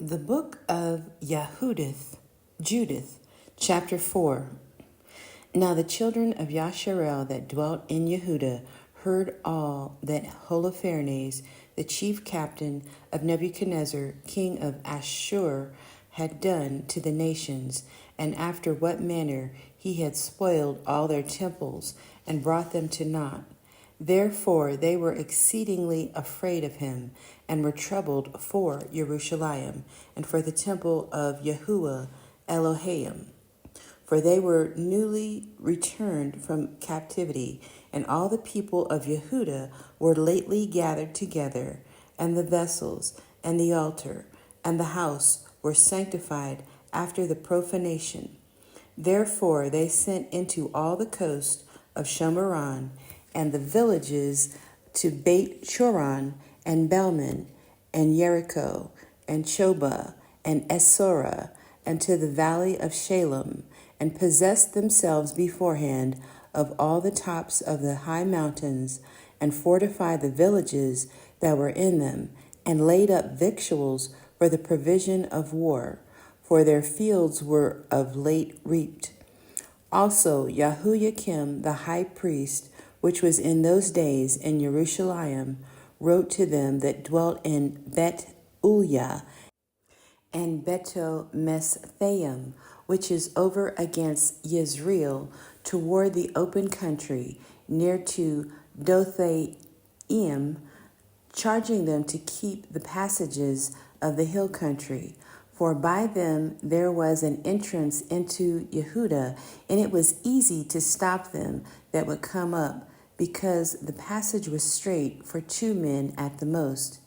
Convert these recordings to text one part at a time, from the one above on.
The book of Yahudith, Judith, chapter 4. Now the children of Yasharel that dwelt in Yehudah heard all that Holofernes, the chief captain of Nebuchadnezzar, king of Ashur, had done to the nations, and after what manner he had spoiled all their temples and brought them to naught. Therefore they were exceedingly afraid of him, and were troubled for Jerusalem, and for the temple of Yahuwah Elohim. For they were newly returned from captivity, and all the people of Yehudah were lately gathered together, and the vessels, and the altar, and the house were sanctified after the profanation. Therefore they sent into all the coast of Shomeron, and the villages to Beit Choron, and Belman, and Jericho, and Choba, and Esora, and to the valley of Shalem, and possessed themselves beforehand of all the tops of the high mountains, and fortified the villages that were in them, and laid up victuals for the provision of war, for their fields were of late reaped. Also Yahuyakim the high priest, which was in those days in Jerusalem, wrote to them that dwelt in Bet Uljah and Beto Mesphaim, which is over against Yisrael, toward the open country, near to Dothaim, charging them to keep the passages of the hill country. For by them there was an entrance into Yehudah, and it was easy to stop them that would come up, because the passage was straight for 2 men at the most.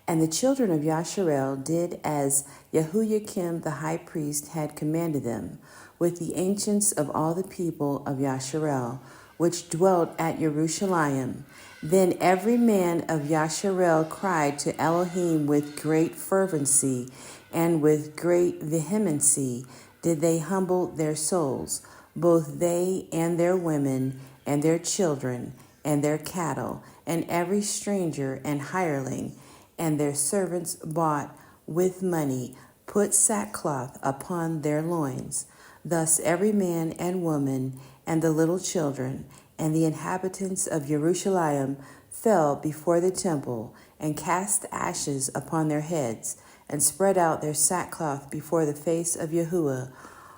And the children of Yasharel did as Yahuyakim the high priest had commanded them, with the ancients of all the people of Yasharel, which dwelt at Jerusalem. Then every man of Yasharel cried to Elohim with great fervency, and with great vehemency did they humble their souls, both they and their women, and their children, and their cattle, and every stranger and hireling, and their servants bought with money, put sackcloth upon their loins. Thus every man and woman, and the little children, and the inhabitants of Jerusalem fell before the temple, and cast ashes upon their heads, and spread out their sackcloth before the face of Yahuwah.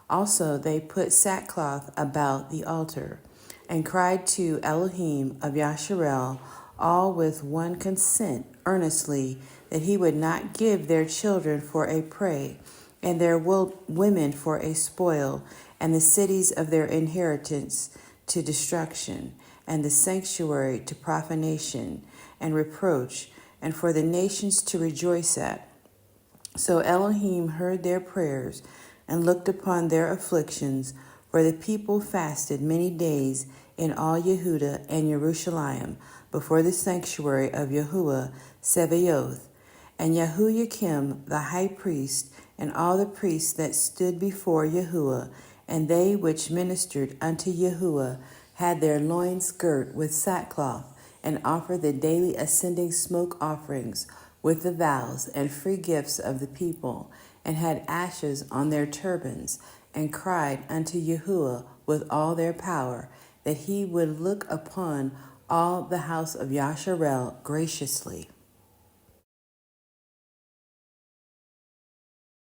Also they put sackcloth about the altar, and cried to Elohim of Yasharel, all with one consent, earnestly, that he would not give their children for a prey, and their women for a spoil, and the cities of their inheritance to destruction, and the sanctuary to profanation and reproach, and for the nations to rejoice at. So Elohim heard their prayers, and looked upon their afflictions, for the people fasted many days in all Yehudah and Jerusalem before the sanctuary of Yahuwah Sebaoth. And Yahuyakim the high priest, and all the priests that stood before Yahuwah, and they which ministered unto Yahuwah, had their loins girt with sackcloth, and offered the daily ascending smoke offerings with the vows and free gifts of the people, and had ashes on their turbans, and cried unto Yahuwah with all their power, that he would look upon all the house of Yasharel graciously.